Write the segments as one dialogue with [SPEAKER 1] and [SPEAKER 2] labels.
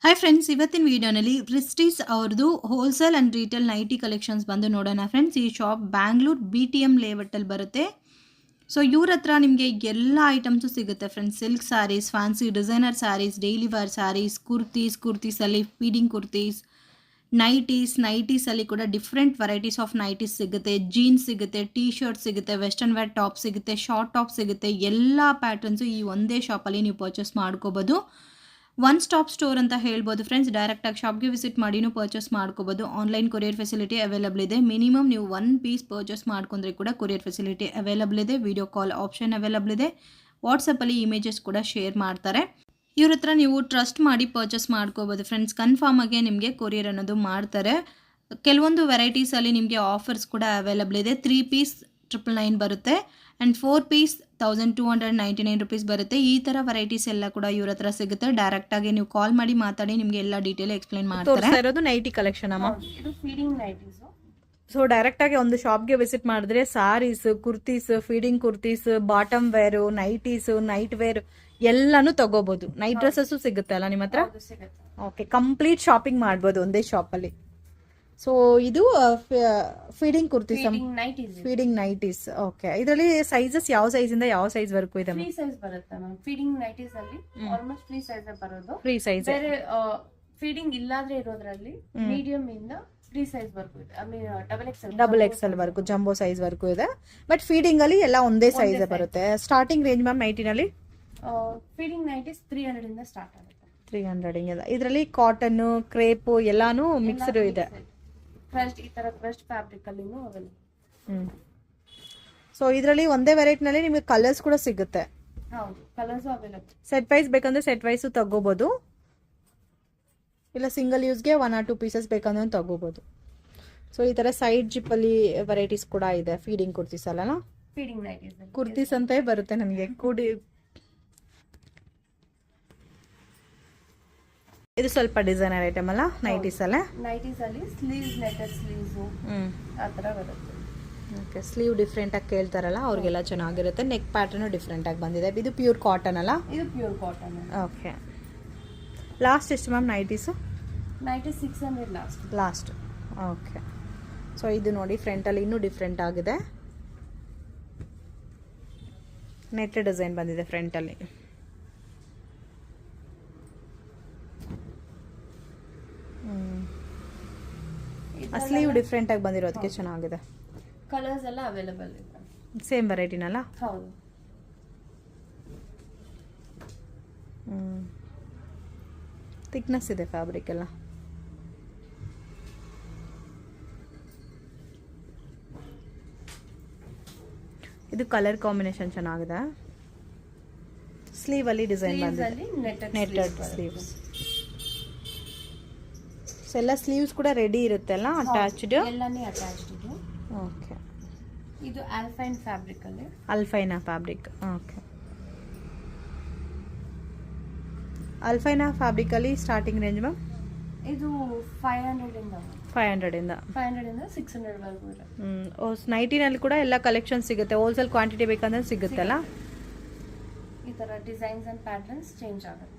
[SPEAKER 1] Hi friends, ಇವತ್ತಿನ ವಿಡಿಯೋನಲ್ಲಿ HRISHTI'S ಅವ್ರದ್ದು wholesale and retail nighty collections ಬಂದು ನೋಡೋಣ ಫ್ರೆಂಡ್ಸ್. ಈ ಶಾಪ್ ಬ್ಯಾಂಗ್ಳೂರ್ BTM ಲೇಔಟಲ್ಲಿ ಬರುತ್ತೆ. ಸೊ ಇವ್ರ ಹತ್ರ ನಿಮಗೆ ಎಲ್ಲ ಐಟಮ್ಸು ಸಿಗುತ್ತೆ friends. Silk sarees, fancy designer sarees, daily wear sarees, ಕುರ್ತೀಸಲ್ಲಿ ಫೀಡಿಂಗ್ ಕುರ್ತೀಸ್, ನೈಟೀಸಲ್ಲಿ ಕೂಡ ಡಿಫ್ರೆಂಟ್ ವೆರೈಟೀಸ್ ಆಫ್ ನೈಟೀಸ್ ಸಿಗುತ್ತೆ. ಜೀನ್ಸ್ ಸಿಗುತ್ತೆ, ಟೀ ಶರ್ಟ್ ಸಿಗುತ್ತೆ, ವೆಸ್ಟರ್ನ್ ವೇರ್ ಟಾಪ್ ಸಿಗುತ್ತೆ, ಶಾರ್ಟ್ ಟಾಪ್ ಸಿಗುತ್ತೆ. ಎಲ್ಲ ಪ್ಯಾಟರ್ನ್ಸು ಈ ಒಂದೇ ಶಾಪಲ್ಲಿ ನೀವು ಪರ್ಚೇಸ್ ಮಾಡ್ಕೋಬೋದು. ಒನ್ ಸ್ಟಾಪ್ ಸ್ಟೋರ್ ಅಂತ ಹೇಳ್ಬೋದು ಫ್ರೆಂಡ್ಸ್. ಡೈರೆಕ್ಟಾಗಿ ಶಾಪ್ಗೆ ವಿಸಿಟ್ ಮಾಡಿನೂ ಪರ್ಚೇಸ್ ಮಾಡ್ಕೋಬೋದು. ಆನ್ಲೈನ್ ಕೊರಿಯರ್ ಫೆಸಿಲಿಟಿ ಅವೈಲಬಲ್ ಇದೆ. ಮಿನಿಮಮ್ ನೀವು 1 ಪೀಸ್ ಪರ್ಚೇಸ್ ಮಾಡ್ಕೊಂಡ್ರೆ ಕೂಡ ಕೊರಿಯರ್ ಫೆಸಿಲಿಟಿ ಅವೈಲಬಲ್ ಇದೆ. ವಿಡಿಯೋ ಕಾಲ್ ಆಪ್ಷನ್ ಅವೈಲಬಲ್ ಇದೆ. ವಾಟ್ಸಪ್ಪಲ್ಲಿ ಇಮೇಜಸ್ ಕೂಡ ಶೇರ್ ಮಾಡ್ತಾರೆ. ಇವ್ರ ಹತ್ರ ನೀವು ಟ್ರಸ್ಟ್ ಮಾಡಿ ಪರ್ಚೇಸ್ ಮಾಡ್ಕೋಬೋದು ಫ್ರೆಂಡ್ಸ್. ಕನ್ಫರ್ಮ್ ಆಗಿ ನಿಮಗೆ ಕೊರಿಯರ್ ಅನ್ನೋದು ಮಾಡ್ತಾರೆ. ಕೆಲವೊಂದು ವೆರೈಟೀಸಲ್ಲಿ ನಿಮಗೆ ಆಫರ್ಸ್ ಕೂಡ ಅವೈಲಬಲ್ ಇದೆ. 3 ಪೀಸ್ 999 ಬರುತ್ತೆ ಆ್ಯಂಡ್ 4 ಪೀಸ್ 1299 ರುಪೀಸ್ ಬರುತ್ತೆ. ಈ ಥರ ವೆರೈಟೀಸ್ ಎಲ್ಲ ಕೂಡ ಇವ್ರ ಹತ್ರ ಸಿಗುತ್ತೆ. ಡೈರೆಕ್ಟಾಗಿ ನೀವು ಕಾಲ್ ಮಾಡಿ ಮಾತಾಡಿ ನಿಮಗೆ ಎಲ್ಲ ಡೀಟೇಲ್ ಎಕ್ಸ್ಪ್ಲೈನ್ ಮಾಡ್ತಾರೆ.
[SPEAKER 2] ಇರೋದು ನೈಟಿ ಕಲೆಕ್ಷನ್ ಅಮ್ಮ.
[SPEAKER 3] ಇದು ಫೀಡಿಂಗ್ ನೈಟೀಸ್.
[SPEAKER 2] ಸೊ ಡೈರೆಕ್ಟಾಗಿ ಒಂದು ಶಾಪ್ಗೆ ವಿಸಿಟ್ ಮಾಡಿದ್ರೆ saris, kurtis, feeding kurtis, bottom wear, nighties, night wear ಎಲ್ಲಾನು ತಗೋಬಹುದು. ನೈಟ್ ಡ್ರೆಸ್ಸಸ್ ಸಿಗುತ್ತೆ ಅಲ್ಲ ನಿಮ್ಮ ಹತ್ರ? ಓಕೆ, ಕಂಪ್ಲೀಟ್ ಶಾಪಿಂಗ್ ಮಾಡ್ಬೋದು ಒಂದೇ ಶಾಪಲ್ಲಿ. ಸೊ ಇದು feeding kurtis, feeding nighties. Okay, ಇದರಲ್ಲಿ ಸೈಜಸ್ ಯಾವ ಸೈಜ್ ಇಂದ ಯಾವ ಸೈಜ್ ವರೆಗೂ ಇದೆ?
[SPEAKER 3] ಫ್ರೀ ಸೈಜ್ ಬರುತ್ತೆ ಮ್ಯಾಮ್. ಫೀಡಿಂಗ್ ನೈಟೀಸ್ ಅಲ್ಲಿ ಆಲ್ಮೋಸ್ಟ್ ಫ್ರೀ ಸೈಜ್ ಬರೋದು.
[SPEAKER 2] ಫ್ರೀ ಸೈಜ್
[SPEAKER 3] ಬೇರೆ ಫೀಡಿಂಗ್ ಇಲ್ಲಾದ್ರೆ ಇರೋದ್ರಲ್ಲಿ ಮೀಡಿಯಂ ಇಂದ ಫ್ರೀ ಸೈಜ್ ವರ್ಗೂ ಇದೆ. ಐ ಮೀನ್ ಡಬಲ್ ಎಕ್ಸೆಲ್
[SPEAKER 2] ವರ್ಗೂ, ಜಂಬೋ ಸೈಜ್ ವರ್ಗೂ ಇದೆ. ಬಟ್ ಫೀಡಿಂಗ್ ಅಲ್ಲಿ ಎಲ್ಲ ಒಂದೇ ಸೈಜ್ ಬರುತ್ತೆ. ಸ್ಟಾರ್ಟಿಂಗ್ ರೇಂಜ್ ಮ್ಯಾಮ್ ನೈಟಿನಲ್ಲಿ
[SPEAKER 3] ಫೀಡಿಂಗ್ ನೈಟೀಸ್ 300 ಇಂದ ಸ್ಟಾರ್ಟ್ ಆಗುತ್ತೆ.
[SPEAKER 2] 300 ಇಂದ. ಇದರಲ್ಲಿ ಕಾಟನ್, ಕ್ರೇಪ್ ಎಲ್ಲಾನು ಮಿಕ್ಸ್ಡ್ ಇದೆ.
[SPEAKER 3] ಕ್ರಸ್ಟ್, ಈ ತರ ಕ್ರಸ್ಟ್ ಫ್ಯಾಬ್ರಿಕ್ ಅಲ್ಲಿ ಅವೈಲಬಲ್.
[SPEAKER 2] ಸೊ ಇದರಲ್ಲಿ ಒಂದೇ ವೆರೈಟಿನಲ್ಲಿ ನಿಮಗೆ ಕಲರ್ಸ್ ಕೂಡ ಸಿಗುತ್ತೆ.
[SPEAKER 3] ಹೌದು, ಕಲರ್ಸ್ ಅವೈಲಬಲ್.
[SPEAKER 2] ಸೆಟ್ ವೈಸ್ ಬೇಕಂದ್ರೆ ಸೆಟ್ ವೈಸ್ ತಗೋಬಹುದು, ಇಲ್ಲ ಸಿಂಗಲ್ ಯೂಸ್ಗೆ 1 or 2 ಪೀಸಸ್ ಬೇಕಂದ್ರೆ ತಗೋಬಹುದು. ಸೊ ಈ ತರ ಸೈಡ್ ಜಿಪ್ ಅಲ್ಲಿ ವೆರೈಟೀಸ್ ಕೂಡ ಇದೆ. ಫೀಡಿಂಗ್ ಕುರ್ತೀಸ್ ಅಲ್ಲ,
[SPEAKER 3] ಫೀಡಿಂಗ್ ನೈಟೀಸ್
[SPEAKER 2] ಕುರ್ತೀಸ್ ಅಂತ ಬರುತ್ತೆ ನನಗೆ ಕೂಡಿ. ಇದು ಸ್ವಲ್ಪ ಡಿಸೈನರ್ ಐಟಮ್ ಅಲ್ಲ ನೈಟೀಸ್ ಅಲ್ಲ?
[SPEAKER 3] ನೈಟೀಸ್ ಅಲ್ಲಿ ಸ್ಲೀವ್ಸ್, ನೆಟೆಡ್ ಸ್ಲೀವ್ಸ್ ಆ ತರ ಬರುತ್ತೆ.
[SPEAKER 2] ಓಕೆ, ಸ್ಲೀವ್ ಡಿಫ್ರೆಂಟ್ ಆಗಿ ಕೇಳ್ತಾರಲ್ಲ ಅವ್ರಿಗೆಲ್ಲ ಚೆನ್ನಾಗಿರುತ್ತೆ. ನೆಕ್ ಪ್ಯಾಟರ್ನ್ ಡಿಫ್ರೆಂಟ್ ಆಗಿ ಬಂದಿದೆ. ಇದು ಪ್ಯೂರ್ ಕಾಟನ್ ಅಲ್ಲ?
[SPEAKER 3] ಇದು ಪ್ಯೂರ್ ಕಾಟನ್.
[SPEAKER 2] ಓಕೆ, ಲಾಸ್ಟ್ ಎಷ್ಟು ma'am nighties?
[SPEAKER 3] Nighties 600
[SPEAKER 2] last. Okay, so ಇದು ನೋಡಿ ಫ್ರಂಟಲ್ಲಿ ಇನ್ನೂ ಡಿಫ್ರೆಂಟ್ ಆಗಿದೆ. ನೆಟ್ ಡಿಸೈನ್ ಬಂದಿದೆ ಫ್ರಂಟಲ್ಲಿ. ಸ್ಲೀವ್ ಡಿಫ್ರೆಂಟ್ ಆಗಿ ಬಂದಿರೋದಕ್ಕೆ ಚೆನ್ನಾಗಿದೆ.
[SPEAKER 3] ಕಲರ್ಸ್ ಎಲ್ಲ ಅವೈಲಬಲ್ ಇದೆ.
[SPEAKER 2] ಸೇಮ್ ವೆರೈಟಿನಲ್ಲ?
[SPEAKER 3] ಹೌದು.
[SPEAKER 2] ಥಿಕ್ನೆಸ್ ಇದೆ ಫ್ಯಾಬ್ರಿಕ್ ಎಲ್ಲ. ಇದು ಕಲರ್ ಕಾಂಬಿನೇಷನ್ ಚೆನ್ನಾಗಿದೆ. ಸ್ಲೀವ್ ಅಲ್ಲಿ ಡಿಸೈನ್ ಬಂದಿದೆ, ನೆಟೆಡ್ ಸ್ಲೀವ್ಸ್. ಎಲ್ಲ ಸ್ಲೀವ್ಸ್ ಕೂಡ ರೆಡಿ ಇರುತ್ತೆ ಅಲ್ಲ, ಅಟ್ಯಾಚ್ಡ್?
[SPEAKER 3] ಎಲ್ಲಾನೇ ಅಟ್ಯಾಚ್ಡ್ ಇದು.
[SPEAKER 2] ಓಕೆ,
[SPEAKER 3] ಇದು ಆಲ್ಫೈನ್ ಫ್ಯಾಬ್ರಿಕ್ ಅಲ್ಲಿ.
[SPEAKER 2] ಅಲ್ಫೈನಾ ಫ್ಯಾಬ್ರಿಕ್. ಓಕೆ, ಅಲ್ಫೈನಾ ಫ್ಯಾಬ್ರಿಕ್ ಅಲ್ಲಿ ಸ್ಟಾರ್ಟಿಂಗ್ ರೇಂಜ್ ಮ್ಯಾಮ್?
[SPEAKER 3] ಇದು 500 ಇಂದ
[SPEAKER 2] 500 ಇಂದ
[SPEAKER 3] 600 ವರೆಗೂ ಇದೆ.
[SPEAKER 2] ನೈಟಿನಲ್ಲಿ ಕೂಡ ಎಲ್ಲ ಕಲೆಕ್ಷನ್ ಸಿಗುತ್ತೆ. ಹೋಲ್ಸೇಲ್ ಕ್ವಾಂಟಿಟಿ ಬೇಕಂದ್ರೆ ಸಿಗುತ್ತಲ್ಲ?
[SPEAKER 3] ಈ ತರ ಡಿಸೈನ್ಸ್ ಅಂಡ್ ಪ್ಯಾಟರ್ನ್ಸ್ ಚೇಂಜ್ ಆಗುತ್ತೆ.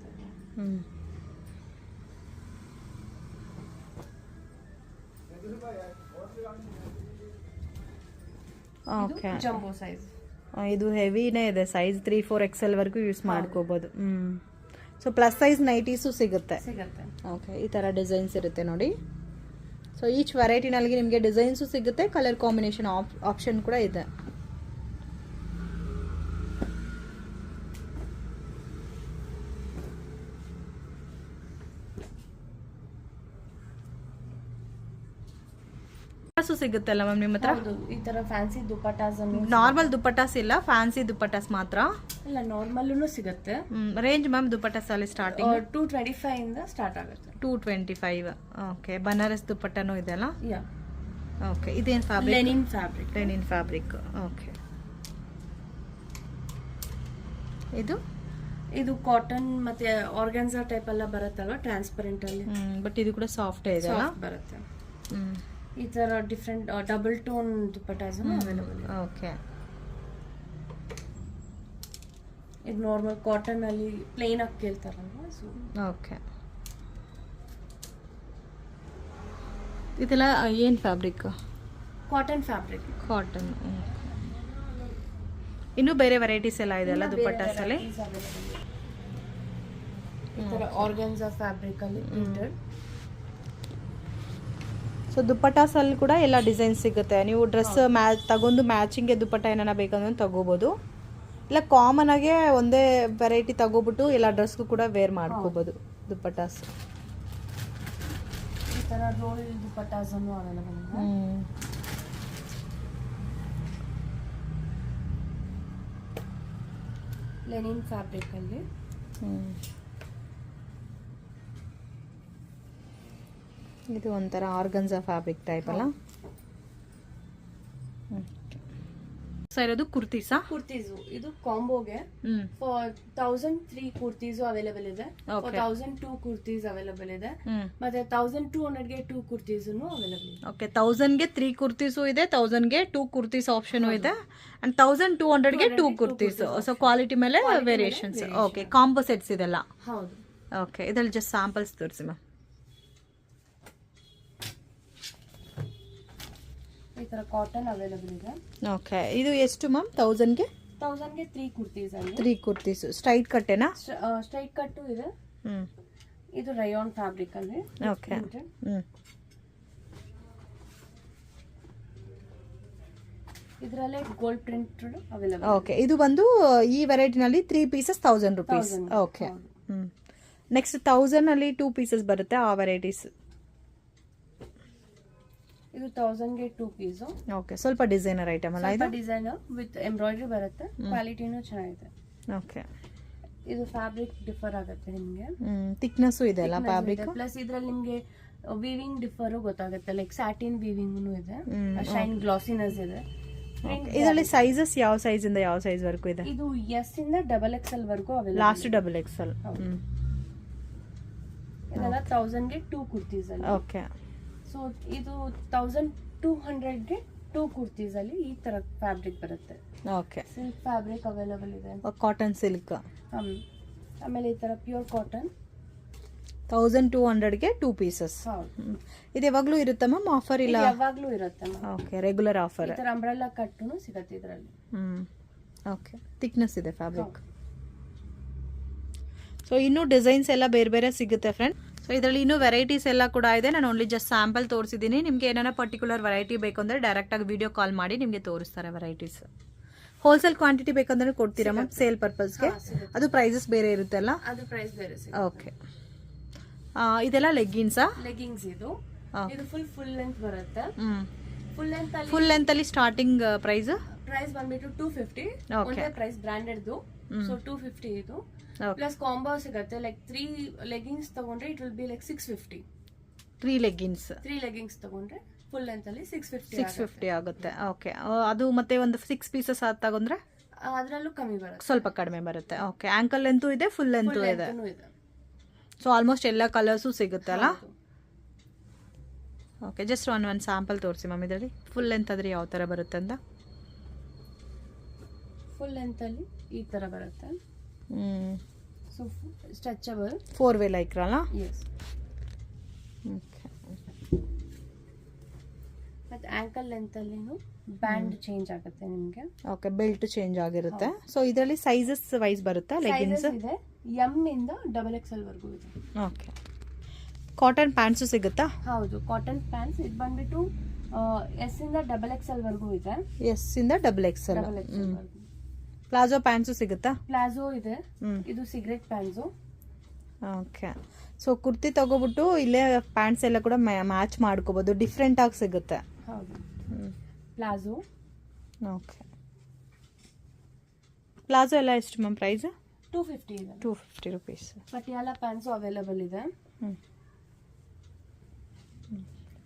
[SPEAKER 2] Okay,
[SPEAKER 3] jumbo size.
[SPEAKER 2] ಇದು ಹೆವಿನೇ ಇದೆ. ಸೈಜ್ 3-4 XL ವರೆಗೂ ಯೂಸ್ ಮಾಡ್ಕೋಬಹುದು. ಸೊ ಪ್ಲಸ್ ಸೈಜ್ ನೈಟೀಸು ಸಿಗುತ್ತೆ. ಓಕೆ, ಈ ತರ ಡಿಸೈನ್ಸ್ ಇರುತ್ತೆ ನೋಡಿ. ಸೊ ಈಚ್ ವೆರೈಟಿನಲ್ಲಿ ನಿಮಗೆ ಡಿಸೈನ್ಸು ಸಿಗುತ್ತೆ, ಕಲರ್ ಕಾಂಬಿನೇಷನ್ ಆಪ್ಷನ್ ಕೂಡ ಇದೆ. ಸಿಗುತ್ತಲ್ಲ ಮ್ಯಾಮ್ ನಿಮ್ಮ ಹತ್ರ?
[SPEAKER 3] ಈ ತರ ಫ್ಯಾನ್ಸಿ ದುಪಟ್ಟಾಸ್.
[SPEAKER 2] ನಾರ್ಮಲ್ ದುಪಟ್ಟಾಸ್ ಇಲ್ಲ, ಫ್ಯಾನ್ಸಿ ದುಪಟ್ಟಾಸ್ ಮಾತ್ರ?
[SPEAKER 3] ಇಲ್ಲ, ನಾರ್ಮಲ್ನು ಸಿಗುತ್ತೆ.
[SPEAKER 2] ರೇಂಜ್ ಮ್ಯಾಮ್ ದುಪಟ್ಟಾಸ್ ಅಲ್ಲಿ ಸ್ಟಾರ್ಟಿಂಗ್
[SPEAKER 3] 225 ಇಂದ ಸ್ಟಾರ್ಟ್ ಆಗುತ್ತೆ.
[SPEAKER 2] 225. ಓಕೆ, ಬನಾರಸ್ ದುಪಟ್ಟಾನು ಇದೆ ಅಲ್ಲ?
[SPEAKER 3] ಯಾ.
[SPEAKER 2] ಓಕೆ, ಇದೇನು ಫ್ಯಾಬ್ರಿಕ್?
[SPEAKER 3] Lenin
[SPEAKER 2] fabric. ಓಕೆ,
[SPEAKER 3] ಇದು ಕಾಟನ್ ಮತ್ತೆ ಆರ್ಗಾನ್ಸಾ ಟೈಪ್ ಎಲ್ಲ ಬರುತ್ತಲ್ವ, ಟ್ರಾನ್ಸ್ಪರೆಂಟ್ ಅಲ್ಲಿ.
[SPEAKER 2] ಬಟ್ ಇದು ಕೂಡ ಸಾಫ್ಟ್ ಇದೆ ಅಲ್ಲ?
[SPEAKER 3] ಬರುತ್ತೆ. ಈ ತರ different double tone dupattas available ಇದೆ.
[SPEAKER 2] ಓಕೆ,
[SPEAKER 3] ಇದು ನಾರ್ಮಲ್ ಕಾಟನ್ ಅಲ್ಲಿ ಪ್ಲೇನ್ ಆಗಿ ಕೇಳ್ತಾರಲ್ವಾ.
[SPEAKER 2] ಓಕೆ, ಇದೆಲ್ಲ ಏನು ಫ್ಯಾಬ್ರಿಕ್?
[SPEAKER 3] Cotton fabric.
[SPEAKER 2] ಕಾಟನ್. ಇನ್ನೂ ಬೇರೆ ವೆರೈಟೀಸ್ ಎಲ್ಲ ಇದೆಲ್ಲ ದುಪ್ಪಟ್ಟಾಸಲ್ಲಿ.
[SPEAKER 3] ಈ ಥರ ಆರ್ಗನ್ಸಾ ಫ್ಯಾಬ್ರಿಕ್ ಅಲ್ಲಿ ಪ್ರಿಂಟೆಡ್.
[SPEAKER 2] ಸೊ ದುಪ್ಪಟ್ಟಾಸಲ್ಲಿ ಕೂಡ ಎಲ್ಲ ಡಿಸೈನ್ ಸಿಗುತ್ತೆ. ನೀವು ಡ್ರೆಸ್ ತಗೊಂಡು ಮ್ಯಾಚಿಂಗ್ಗೆ ದುಪ್ಪಟ್ಟ ಏನಾರ ಬೇಕಂದ್ರೆ ತಗೋಬೋದು. ಇಲ್ಲ ಕಾಮನ್ ಆಗಿ ಒಂದೇ ವೆರೈಟಿ ತಗೋಬಿಟ್ಟು ಎಲ್ಲ ಡ್ರೆಸ್ಗೂ ಕೂಡ ವೇರ್ ಮಾಡ್ಕೋಬೋದು ದುಪ್ಪಟ್ಟಾಸ್.
[SPEAKER 3] ಈ ಥರ ರೋಲ್ ದುಪ್ಪಟ್ಟಾಸ್ ಅನ್ನು ಅವೈಲೇಬಲ್ ಇದೆ. ಲೆನಿನ್ ಫ್ಯಾಬ್ರಿಕ್ ಅಲ್ಲಿ.
[SPEAKER 2] ಇದು ಒಂಥರ ಆರ್ಗನ್ಸಾ ಫ್ಯಾಬ್ರಿಕ್ ಟೈಪ್ ಅಲ್ಲ. ಇರೋದು ಕುರ್ತೀಸಾ?
[SPEAKER 3] ಕುರ್ತೀಸು ಇದು ಕಾಂಬೋಗೆ ಫಾರ್ 1003 ಕುರ್ತೀಸು ಅವೈಲೇಬಲ್ ಇದೆ. 1002 ಕುರ್ತೀಸ್ ಅವೈಲೇಬಲ್ ಇದೆ. ಮತ್ತೆ 1200ಗೆ 2 ಕುರ್ತೀಸ್ ಅವೈಲೇಬಲ್ ಇದೆ.
[SPEAKER 2] ಓಕೆ, 1000ಗೆ 3 ಕುರ್ತೀಸು ಇದೆ, 1000ಗೆ 2 ಕುರ್ತೀಸ್ ಆಪ್ಷನ್ ಇದೆ, ಅಂಡ್ 1200ಗೆ 2 ಕುರ್ತೀಸ್. ಸೊ ಕ್ವಾಲಿಟಿ ಮೇಲೆ ವೇರಿಯೇಷನ್ಸ್. ಓಕೆ, ಕಾಂಬೋ ಸೆಟ್ಸ್ ಇದೆಲ್ಲ.
[SPEAKER 3] ಹೌದು.
[SPEAKER 2] ಓಕೆ, ಇದರಲ್ಲಿ ಜಸ್ಟ್ ಸ್ಯಾಂಪಲ್ಸ್ ತೋರಿಸಿ ಮ್ಯಾಮ್.
[SPEAKER 3] ಈ ತರ ಕಾಟನ್ ಅವೈಲೇಬಲ್ ಇದೆ.
[SPEAKER 2] ಓಕೆ, ಇದು ಎಷ್ಟು ಮ್ಯಾಮ್? 1000ಗೆ
[SPEAKER 3] 3 ಕುರ್ತೀಸ್ ಅಲ್ಲಿ.
[SPEAKER 2] 3 ಕುರ್ತೀಸ್ ಸ್ಟ್ರೈಟ್ ಕಟ್ಟೆನಾ?
[SPEAKER 3] ಸ್ಟ್ರೈಟ್ ಕಟ್ಟು ಇದೆ. ಇದು ರಯಾನ್ ಫ್ಯಾಬ್ರಿಕ್ ಅಲ್ಲಿ.
[SPEAKER 2] ಓಕೆ.
[SPEAKER 3] ಇದರಲ್ಲೇ ಗೋಲ್ಡ್ ಪ್ರಿಂಟೆಡ್ ಅವೈಲೇಬಲ್.
[SPEAKER 2] ಓಕೆ, ಇದು ಬಂದು ಈ ವೆರೈಟಿನಲ್ಲಿ 3 ಪೀಸಸ್ 1000 rupees. ಓಕೆ. ನೆಕ್ಸ್ಟ್ 1000 ಅಲ್ಲಿ 2 ಪೀಸಸ್ ಬರುತ್ತೆ ಆ ವೆರೈಟೀಸ್.
[SPEAKER 3] ಇದು 1000ಗೆ 2 ಪೀಸ್.
[SPEAKER 2] ಓಕೆ, ಸ್ವಲ್ಪ ಡಿಸೈನರ್ ಐಟಮ್ ಅಲ್ಲ ಇದು?
[SPEAKER 3] ಡಿಸೈನರ್ ವಿತ್ ಎಂಬ್ರಾಯ್ಡರಿ ಬರುತ್ತೆ. ಕ್ವಾಲಿಟಿನೂ ಚೆನ್ನಾಗಿದೆ.
[SPEAKER 2] ಓಕೆ.
[SPEAKER 3] ಇದು ಫ್ಯಾಬ್ರಿಕ್ ಡಿಫರ್ ಆಗುತ್ತೆ ನಿಮಗೆ.
[SPEAKER 2] ಥಿಕ್ನೆಸ್ ಇದೆ ಅಲ್ಲ ಫ್ಯಾಬ್ರಿಕ್.
[SPEAKER 3] ಪ್ಲಸ್ ಇದರಲ್ಲಿ ನಿಮಗೆ ವೀವಿಂಗ್ ಡಿಫರ್ ಗೊತ್ತಾಗುತ್ತೆ. ಲೈಕ್ ಸ್ಯಾಟಿನ್ ವೀವಿಂಗ್ ಇದೆ, ಶೈನ್ ಗ್ಲಾಸಿನೆಸ್ ಇದೆ.
[SPEAKER 2] ಇದರಲ್ಲಿ ಸೈಜಸ್ ಯಾವ ಸೈಜ್ ಇಂದ ಯಾವ ಸೈಜ್ ವರೆಗೂ ಇದೆ?
[SPEAKER 3] ಇದು ಎಸ್ ಇಂದ XXL ವರೆಗೂ ಅವೈಲೇಬಲ್.
[SPEAKER 2] Last XXL.
[SPEAKER 3] ಇದೆಲ್ಲ 1000ಗೆ 2 ಕುರ್ತೀಸ್ ಅಲ್ಲಿ.
[SPEAKER 2] ಓಕೆ.
[SPEAKER 3] ಸೊ ಇದು 1200ಗೆ 2 ಕುರ್ತೀಸ್ ಅಲ್ಲಿ ಈ ತರ ಫ್ಯಾಬ್ರಿಕ್ ಬರುತ್ತೆ.
[SPEAKER 2] ಓಕೆ.
[SPEAKER 3] ಸಿಲ್ಕ್ ಫ್ಯಾಬ್ರಿಕ್ ಅವೈಲೇಬಲ್ ಇದೆ.
[SPEAKER 2] Cotton silk.
[SPEAKER 3] ಆಮೇಲೆ ಈ ತರ ಪ್ಯೂರ್ ಕಾಟನ್
[SPEAKER 2] 1200ಗೆ 2 ಪೀಸಸ್. ಇದು ಯಾವಾಗ್ಲೂ ಇರುತ್ತೆ ಮ್ಯಾಮ್ ಆಫರ್? ಇಲ್ಲ,
[SPEAKER 3] ಯಾವಾಗ್ಲೂ ಇರುತ್ತೆ.
[SPEAKER 2] Okay, regular offer.
[SPEAKER 3] ಈ ತರ ಅಂಬ್ರೆಲ್ಲಾ ಕಟ್ಟುನು ಸಿಗುತ್ತೆ ಇದರಲ್ಲಿ.
[SPEAKER 2] ಓಕೆ, ಥಿಕ್ನೆಸ್ ಇದೆ ಫ್ಯಾಬ್ರಿಕ್. ಸೊ ಇನ್ನೂ ಡಿಸೈನ್ಸ್ ಎಲ್ಲ ಬೇರೆ ಬೇರೆ ಸಿಗುತ್ತೆ ಫ್ರೆಂಡ್. ಸೊ ಇದರಲ್ಲಿ ಇನ್ನೂ ವೆರೈಟೀಸ್ ಎಲ್ಲ ಕೂಡ ಇದೆ. ನಾನು ಓನ್ಲಿ ಜಸ್ಟ್ ಸ್ಯಾಂಪಲ್ ತೋರಿಸಿದ್ದೀನಿ. ನಿಮಗೆ ಏನಾರ ಪರ್ಟಿಕ್ಯುಲರ್ ವೆರೈಟಿ ಬೇಕು ಅಂದರೆ ಡೈರೆಕ್ಟಾಗಿ ವಿಡಿಯೋ ಕಾಲ್ ಮಾಡಿ ನಿಮಗೆ ತೋರಿಸ್ತಾರೆ ವೆರೈಟೀಸ್. ಹೋಲ್ಸೇಲ್ ಕ್ವಾಂಟಿಟಿ ಬೇಕಂದ್ರೆ ಕೊಡ್ತೀರಾ ಮ್ಯಾಮ್ ಸೇಲ್ ಪರ್ಪಸ್ಗೆ? ಅದು ಪ್ರೈಸಸ್ ಬೇರೆ ಇರುತ್ತೆ ಅಲ್ಲ?
[SPEAKER 3] ಅದು ಪ್ರೈಸ್ ಬೇರೆ.
[SPEAKER 2] ಓಕೆ. ಇದೆಲ್ಲ ಲೆಗ್ಗಿನ್ಸಾ?
[SPEAKER 3] ಲೆಗ್ಗಿಂಗ್ಸ್ ಇದು ಫುಲ್ ಲೆಂತ್ ಬರುತ್ತೆ.
[SPEAKER 2] ಫುಲ್ ಲೆಂತ್ ಅಲ್ಲಿ ಸ್ಟಾರ್ಟಿಂಗ್ ಪ್ರೈಸ್
[SPEAKER 3] ಬಂದ್ಬಿಟ್ಟು 250. ಒಂದೇ ಪ್ರೈಸ್ ಬ್ರಾಂಡೆಡ್ದು. ಸೊ 250 ಇದು. ಪ್ಲಸ್ ಕಾಂಬೋ ಸಿಗುತ್ತೆ. ಲೈಕ್ 3 ಲೆಗ್ಗಿಂಗ್ಸ್ ತಗೊಂಡ್ರೆ it will be like 650.
[SPEAKER 2] 3 leggings
[SPEAKER 3] ತಗೊಂಡ್ರೆ ಫುಲ್ ಲೆಂತ್ ಅಲ್ಲಿ
[SPEAKER 2] 650 ಆಗುತ್ತೆ. ಓಕೆ. ಅದು ಮತ್ತೆ ಒಂದು 6 ಪೀಸಸ್ ತಗೊಂಡ್ರೆ
[SPEAKER 3] ಅದರಲ್ಲೂ ಕಮ್ಮಿ ಬರುತ್ತೆ,
[SPEAKER 2] ಸ್ವಲ್ಪ ಕಡಿಮೆ ಬರುತ್ತೆ. ಓಕೆ. ಆಂಕಲ್ ಲೆಂತ್ ಇದೆ, ಫುಲ್ ಲೆಂತ್ ಇದೆ. ಸೊ ಆಲ್ಮೋಸ್ಟ್ ಎಲ್ಲ ಕಲರ್ಸು ಸಿಗುತ್ತೆ ಅಲ್ಲ? ಓಕೆ, ಜಸ್ಟ್ ಒಂದು ಸ್ಯಾಂಪಲ್ ತೋರಿಸಿ ಮ್ಯಾಮ್ ಇದರಲ್ಲಿ ಫುಲ್ ಲೆಂತ್ ಆದರೆ ಯಾವ ಥರ ಬರುತ್ತೆ ಅಂತ.
[SPEAKER 3] ಫುಲ್ ಲೆಂತ್ ಅಲ್ಲಿ ಈ ತರ ಬರುತ್ತೆ. ಸೊ ಸ್ಟ್ರೆಚಬಲ್
[SPEAKER 2] 4 ವೇ ಲೈಕ್ರಾ ಅಲ್ಲ?
[SPEAKER 3] ಎಸ್.
[SPEAKER 2] ಓಕೆ.
[SPEAKER 3] ಮತ್ತೆ ಆಂಕಲ್ ಲೆಂತ್ ಅಲ್ಲಿ ಬ್ಯಾಂಡ್ ಚೇಂಜ್ ಆಗುತ್ತೆ ನಿಮಗೆ.
[SPEAKER 2] ಓಕೆ, ಬೆಲ್ಟ್ ಚೇಂಜ್ ಆಗಿರುತ್ತೆ. ಸೊ ಇದರಲ್ಲಿ ಸೈಜಸ್ ವೈಸ್ ಬರುತ್ತಾ ಲೆಗ್ಗಿನ್ಸ್?
[SPEAKER 3] ಇದೆ ಎಂ ಇಂದ XXL ವರೆಗೂ ಇದೆ.
[SPEAKER 2] ಓಕೆ. ಕಾಟನ್ ಪ್ಯಾಂಟ್ಸು ಸಿಗುತ್ತಾ?
[SPEAKER 3] ಹೌದು, ಕಾಟನ್ ಪ್ಯಾಂಟ್ಸ್ ಇದು ಬಂದ್ಬಿಟ್ಟು ಎಸ್ ಇಂದ XXL ವರೆಗೂ ಇದೆ.
[SPEAKER 2] ಎಸ್ ಇಂದ XXL. ಪ್ಲಾಜೋ ಪ್ಯಾಂಟ್ಸು ಸಿಗುತ್ತಾ?
[SPEAKER 3] ಪ್ಲಾಜೋ ಇದೆ. ಇದು cigarette pants.
[SPEAKER 2] Okay. So kurti ತಗೋಬಿಟ್ಟು ಇಲ್ಲೇ ಪ್ಯಾಂಟ್ಸ್ ಎಲ್ಲ ಕೂಡ ಮ್ಯಾಚ್ ಮಾಡ್ಕೋಬಹುದು, ಡಿಫ್ರೆಂಟ್ ಆಗಿ ಸಿಗುತ್ತೆ.
[SPEAKER 3] ಹೌದು. ಪ್ಲಾಜೋ.
[SPEAKER 2] ಓಕೆ. ಪ್ಲಾಜೋ ಎಲ್ಲ ಎಷ್ಟು ಮ್ಯಾಮ್ ಪ್ರೈಸ್?
[SPEAKER 3] 250 ಇದೆ.
[SPEAKER 2] 250 rupees.
[SPEAKER 3] ಪಟಿಯಾಲಾ ಪ್ಯಾಂಟ್ಸು ಅವೈಲೇಬಲ್ ಇದೆ.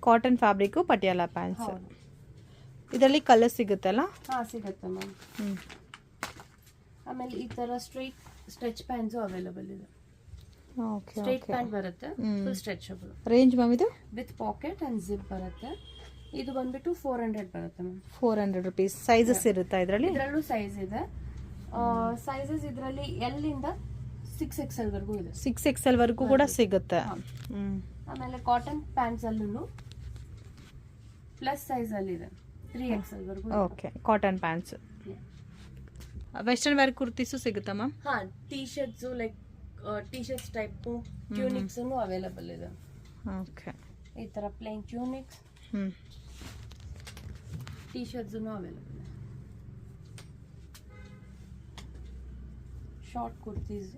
[SPEAKER 2] Cotton fabric Patiala pants. ಇದರಲ್ಲಿ ಕಲರ್ ಸಿಗುತ್ತಲ್ಲ?
[SPEAKER 3] ಹಾ, ಸಿಗುತ್ತೆ ಮ್ಯಾಮ್. ಆಮೇಲೆ ಈ ತರ ಸ್ಟ್ರೆಚ್ ಪ್ಯಾಂಟ್ಸು ಅವೈಲೇಬಲ್ ಇದೆ.
[SPEAKER 2] ಓಕೆ.
[SPEAKER 3] ಸ್ಟ್ರೈಟ್ ಪ್ಯಾಂಟ್ ಬರುತ್ತೆ, ಫುಲ್ ಸ್ಟ್ರೆಚಬಲ್.
[SPEAKER 2] ರೇಂಜ್ ಮ್ಯಾಮ್ ಇದು?
[SPEAKER 3] ವಿತ್ ಪಾಕೆಟ್ ಅಂಡ್ ಜಿಪ್ ಬರುತ್ತೆ. ಇದು ಬಂದ್ಬಿಟ್ಟು 400 ಬರುತ್ತೆ ಮ್ಯಾಮ್.
[SPEAKER 2] 400 rupees. ಸೈಜಸ್ ಇರುತ್ತಾ ಇದರಲ್ಲಿ?
[SPEAKER 3] ಇದರಲ್ಲೂ ಸೈಜ್ ಇದೆ. ಸೈಜಸ್ ಇದರಲ್ಲಿ ಎಲ್ ಇಂದ 6XL ವರೆಗೂ ಇದೆ.
[SPEAKER 2] 6XL ವರೆಗೂ ಕೂಡ ಸಿಗುತ್ತೆ.
[SPEAKER 3] ಆಮೇಲೆ ಕಾಟನ್ ಪ್ಯಾಂಟ್ಸ್ ಅಲ್ಲೂ ಪ್ಲಸ್ ಸೈಜ್ ಅಲ್ಲಿ ಇದೆ 3XL ವರೆಗೂ.
[SPEAKER 2] Okay, cotton pants. Western wear kurtis ಸಿಗುತ್ತಾ ಮ್ಯಾಮ್?
[SPEAKER 3] ಹಾ, T shirts like T shirts type tunics available ಇದೆ.
[SPEAKER 2] ಓಕೆ,
[SPEAKER 3] ಈ ತರ plain tunics, T shirts available ಇದೆ. ಶಾರ್ಟ್ ಕುರ್ತೀಸ್,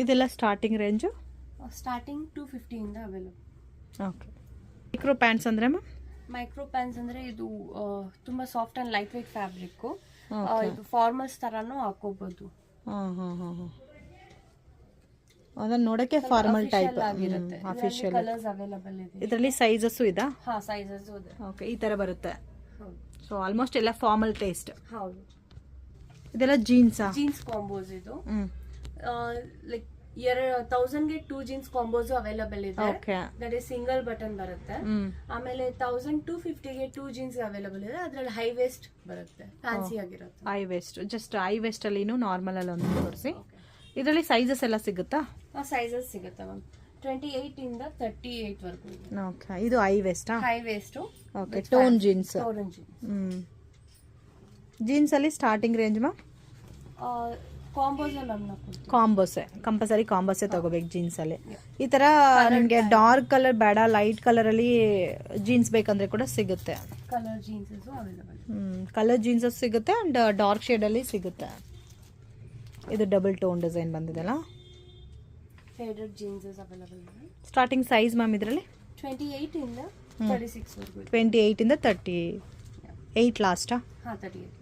[SPEAKER 2] ಇದೆಲ್ಲ ಸ್ಟಾರ್ಟಿಂಗ್ ರೇಂಜು?
[SPEAKER 3] ಸ್ಟಾರ್ಟಿಂಗ್ 250 ಇಂದ ಅವೈಲೇಬಲ್.
[SPEAKER 2] ಓಕೆ. ಮೈಕ್ರೋ ಪ್ಯಾಂಟ್ಸ್ ಅಂದ್ರೆ ಮ್ಯಾಮ್?
[SPEAKER 3] ಮೈಕ್ರೋ ಪ್ಯಾಂಟ್ಸ್ ಅಂದ್ರೆ ಇದು ತುಂಬಾ soft and light weight fabric. ಇದು ಫಾರ್ಮಲ್ಸ್ ತರಾನು ಹಾಕೋಬಹುದು.
[SPEAKER 2] ಅದನ್ನ ನೋಡಕ್ಕೆ ಫಾರ್ಮಲ್ ಟೈಪ್
[SPEAKER 3] ಆಗಿರುತ್ತೆ.
[SPEAKER 2] ಅಫಿಷಿಯಲ್
[SPEAKER 3] ಕಲರ್ಸ್ ಅವೈಲೇಬಲ್ ಇದೆ.
[SPEAKER 2] ಇದರಲ್ಲಿ ಸೈಜಸ್ ಇದಾ?
[SPEAKER 3] ಹಾ, ಸೈಜಸ್ ಇದೆ.
[SPEAKER 2] ಓಕೆ, ಈ ತರ ಬರುತ್ತೆ.
[SPEAKER 3] ಹೌದು.
[SPEAKER 2] ಸೊ ಆಲ್ಮೋಸ್ಟ್ ಎಲ್ಲ ಫಾರ್ಮಲ್ ಟೇಸ್ಟ್.
[SPEAKER 3] ಹೌದು.
[SPEAKER 2] ಇದೆಲ್ಲ ಜೀನ್ಸಾ?
[SPEAKER 3] ಜೀನ್ಸ್ ಕಾಂಬೋಸ್ ಇದು. ಲೈಕ್ 1000 ಗೆ 2 ಜೀನ್ಸ್ ಕಾಂಬೋಸ್ ಅವೈಲೇಬಲ್ ಇದೆ. ದಟ್ ಇಸ್ ಸಿಂಗಲ್ ಬಟನ್ ಬರುತ್ತೆ. ಆಮೇಲೆ 1250 ಗೆ 2 ಜೀನ್ಸ್ ಅವೈಲೇಬಲ್ ಇದೆ. ಅದ್ರಲ್ಲಿ ಹೈ ವೇಸ್ಟ್ ಬರುತ್ತೆ, ಫ್ಯಾನ್ಸಿ ಆಗಿರುತ್ತೆ.
[SPEAKER 2] High waste, just high waste ಅಲ್ಲಿ ನಾರ್ಮಲ್ ಅಲ್ಲಿ ಒಂದು ತೋರಿಸಿ. ಇದರಲ್ಲಿ ಸೈಜಸ್ ಎಲ್ಲ ಸಿಗುತ್ತಾ?
[SPEAKER 3] ಸೈಜಸ್ ಸಿಗುತ್ತೆ ಮ್ಯಾಮ್, 28 ಇಂದ 38 ವರೆಗೂ.
[SPEAKER 2] ಓಕೆ, ಇದು high waist?
[SPEAKER 3] High waist.
[SPEAKER 2] Okay, tone jeans.
[SPEAKER 3] Tone jeans.
[SPEAKER 2] Jeans ಅಲ್ಲಿ ಸ್ಟಾರ್ಟಿಂಗ್ ರೇಂಜ್ ಮ್ಯಾಮ್? ಕಾಂಬೋಸೆ, ಕಂಪಲ್ಸರಿ ಕಾಂಬೋಸೆ ತಗೋಬೇಕು ಜೀನ್ಸ್ ಅಲ್ಲಿ. ಈ ತರ ನಿಮ್ಗೆ ಡಾರ್ಕ್ ಕಲರ್ ಬೇಡ, ಲೈಟ್ ಕಲರ್ ಅಲ್ಲಿ ಜೀನ್ಸ್ ಬೇಕಂದ್ರೆ ಕೂಡ ಸಿಗುತ್ತೆ.
[SPEAKER 3] Colour jeanses available.
[SPEAKER 2] Colour jeanses ಸಿಗುತ್ತೆ ಅಂಡ್ ಡಾರ್ಕ್ ಶೇಡ್ ಅಲ್ಲಿ ಸಿಗುತ್ತೆ. ಇದು ಡಬಲ್ ಟೋನ್ ಡಿಸೈನ್ ಬಂದಿದೆಲ್ಲ.
[SPEAKER 3] Faded jeanses available.
[SPEAKER 2] Starting size ma'am ಇದರಲ್ಲಿ?
[SPEAKER 3] 28 ಇಂದ 36 ವರೆಗೂ.
[SPEAKER 2] 28 ಇಂದ 38 ಲಾಸ್ಟಾ?
[SPEAKER 3] ಹಾ, 38.